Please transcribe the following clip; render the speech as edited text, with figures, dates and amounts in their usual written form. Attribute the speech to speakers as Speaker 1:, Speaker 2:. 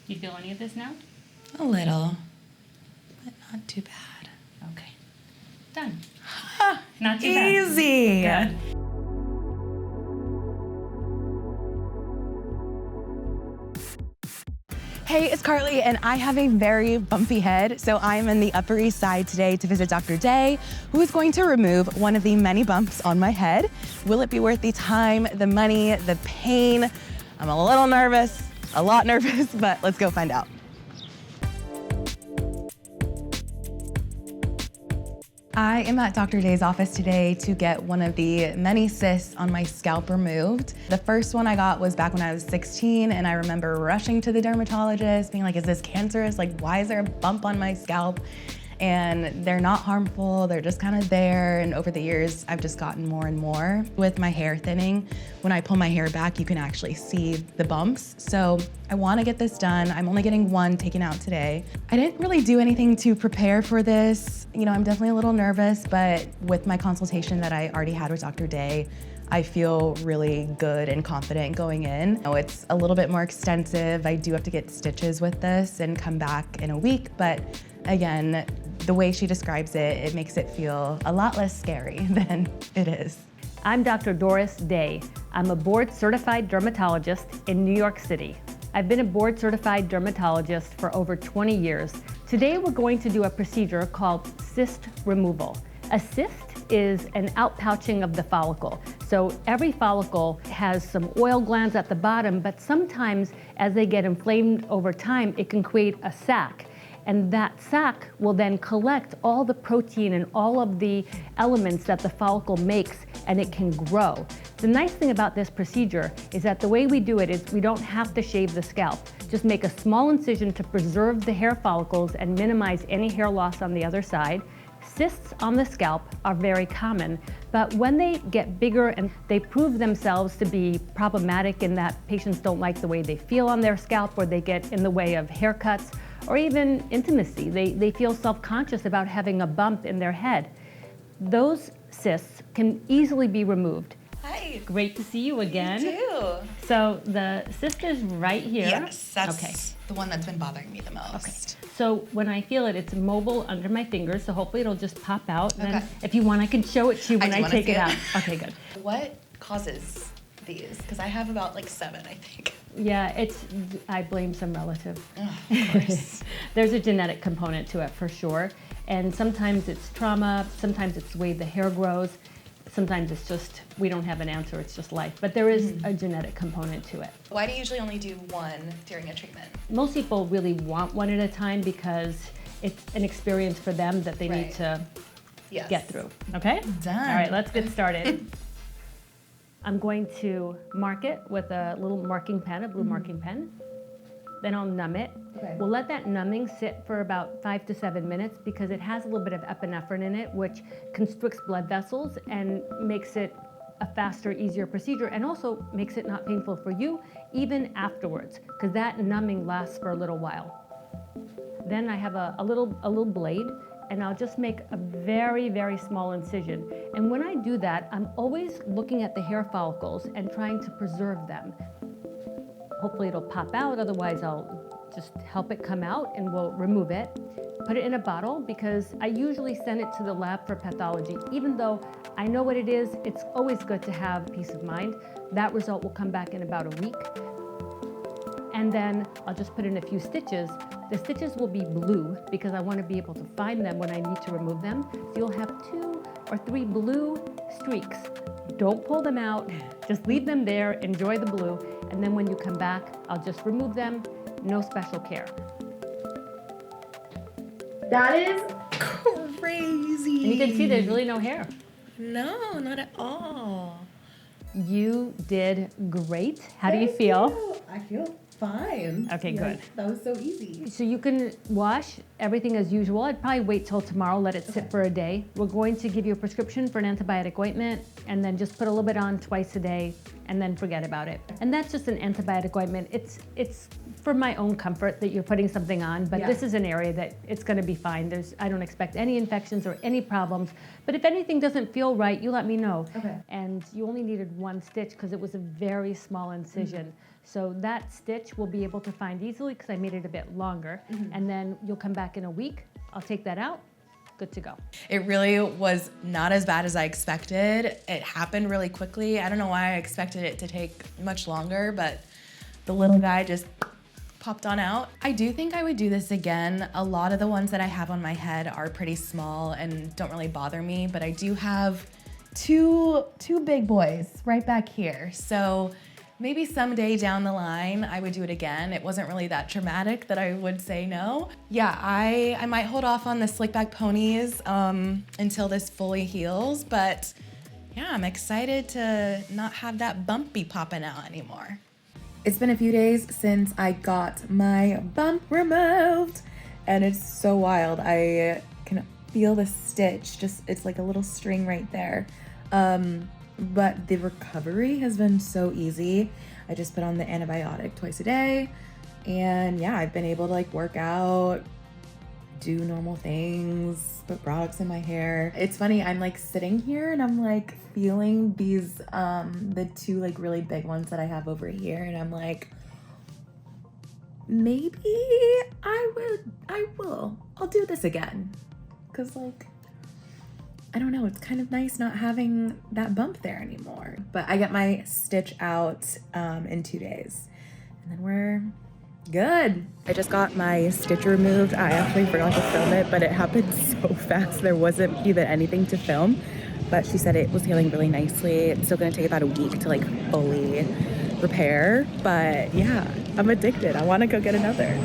Speaker 1: You feel any of this now?
Speaker 2: A little, but not too bad.
Speaker 1: Okay. Done.
Speaker 2: Huh,
Speaker 1: Not too
Speaker 2: easy.
Speaker 1: bad. Good.
Speaker 2: Hey, it's Carly, and I have a very bumpy head, so I'm in the Upper East Side today to visit Dr. Day, who is going to remove one of the many bumps on my head. Will it be worth the time, the money, the pain? I'm a little nervous, a lot nervous, but let's go find out. I am at Dr. Day's office today to get one of the many cysts on my scalp removed. The first one I got was back when I was 16, and I remember rushing to the dermatologist being like, is this cancerous? Like, why is there a bump on my scalp? And they're not harmful, they're just kind of there. And over the years, I've just gotten more and more. With my hair thinning, when I pull my hair back, you can actually see the bumps. So I wanna get this done. I'm only getting one taken out today. I didn't really do anything to prepare for this. You know, I'm definitely a little nervous, but with my consultation that I already had with Dr. Day, I feel really good and confident going in. It's a little bit more extensive. I do have to get stitches with this and come back in a week, but again, the way she describes it, it makes it feel a lot less scary than it is.
Speaker 3: I'm Dr. Doris Day. I'm a board certified dermatologist in New York City. I've been a board certified dermatologist for over 20 years. Today we're going to do a procedure called cyst removal. A cyst is an outpouching of the follicle. So every follicle has some oil glands at the bottom, but sometimes as they get inflamed over time, it can create a sac. And that sac will then collect all the protein and all of the elements that the follicle makes, and it can grow. The nice thing about this procedure is that the way we do it is we don't have to shave the scalp. Just make a small incision to preserve the hair follicles and minimize any hair loss on the other side. Cysts on the scalp are very common, but when they get bigger and they prove themselves to be problematic in that patients don't like the way they feel on their scalp, or they get in the way of haircuts, or even intimacy. They feel self-conscious about having a bump in their head. Those cysts can easily be removed.
Speaker 2: Hi.
Speaker 1: Great to see you again.
Speaker 2: You too.
Speaker 1: So the cyst is right here.
Speaker 2: Yes, that's
Speaker 1: okay.
Speaker 2: the one that's been bothering me the most.
Speaker 1: Okay. So when I feel it, it's mobile under my fingers, so hopefully it'll just pop out.
Speaker 2: Okay.
Speaker 1: Then if you want, I can show it to you when I take it out. Okay, good.
Speaker 2: What causes these? Because I have about like 7, I think.
Speaker 1: Yeah, I blame some relative.
Speaker 2: Oh, of course.
Speaker 1: There's a genetic component to it for sure. And sometimes it's trauma, sometimes it's the way the hair grows, sometimes it's just, we don't have an answer, it's just life. But there is a genetic component to it.
Speaker 2: Why do you usually only do one during a treatment?
Speaker 1: Most people really want one at a time because it's an experience for them that they need to get through. Okay?
Speaker 2: Done.
Speaker 1: All right, let's get started. I'm going to mark it with a little marking pen, a blue marking pen. Then I'll numb it.
Speaker 2: Okay.
Speaker 1: We'll let that numbing sit for about 5 to 7 minutes because it has a little bit of epinephrine in it, which constricts blood vessels and makes it a faster, easier procedure, and also makes it not painful for you, even afterwards, because that numbing lasts for a little while. Then I have a little blade, and I'll just make a very, very small incision. And when I do that, I'm always looking at the hair follicles and trying to preserve them. Hopefully it'll pop out, otherwise I'll just help it come out and we'll remove it. Put it in a bottle because I usually send it to the lab for pathology. Even though I know what it is, it's always good to have peace of mind. That result will come back in about a week. And then I'll just put in a few stitches. The stitches will be blue because I want to be able to find them when I need to remove them. So you'll have 2 or 3 blue streaks. Don't pull them out, just leave them there, enjoy the blue, and then when you come back, I'll just remove them, no special care.
Speaker 2: That is crazy.
Speaker 1: And you can see there's really no hair.
Speaker 2: No, not at all.
Speaker 1: You did great. How do you feel?
Speaker 2: I feel fine.
Speaker 1: Okay, good.
Speaker 2: That was so easy.
Speaker 1: So you can wash everything as usual. I'd probably wait till tomorrow, let it sit for a day. We're going to give you a prescription for an antibiotic ointment and then just put a little bit on twice a day and then forget about it. And that's just an antibiotic ointment. It's for my own comfort that you're putting something on, but
Speaker 2: Yeah.
Speaker 1: this is an area that it's gonna be fine. I don't expect any infections or any problems, but if anything doesn't feel right, you let me know.
Speaker 2: Okay.
Speaker 1: And you only needed one stitch because it was a very small incision. So that stitch we'll be able to find easily because I made it a bit longer. And then you'll come back in a week, I'll take that out, good to go.
Speaker 2: It really was not as bad as I expected. It happened really quickly. I don't know why I expected it to take much longer, but the little guy just popped on out. I do think I would do this again. A lot of the ones that I have on my head are pretty small and don't really bother me, but I do have two big boys right back here. So maybe someday down the line, I would do it again. It wasn't really that traumatic that I would say no. Yeah, I might hold off on the slick back ponies until this fully heals, but yeah, I'm excited to not have that bump be popping out anymore. It's been a few days since I got my bump removed, and it's so wild. I can feel the stitch, it's like a little string right there. But the recovery has been so easy. I just put on the antibiotic twice a day, and yeah, I've been able to like work out, do normal things, put products in my hair. It's funny, I'm like sitting here and I'm like feeling these, the two like really big ones that I have over here, and I'm like, maybe I'll do this again. Cause like, I don't know, it's kind of nice not having that bump there anymore. But I get my stitch out in 2 days, and then we're good. I just got my stitch removed. I actually forgot to film it, but it happened so fast. There wasn't even anything to film, but she said it was healing really nicely. It's still gonna take about a week to like fully repair, but yeah, I'm addicted. I wanna go get another.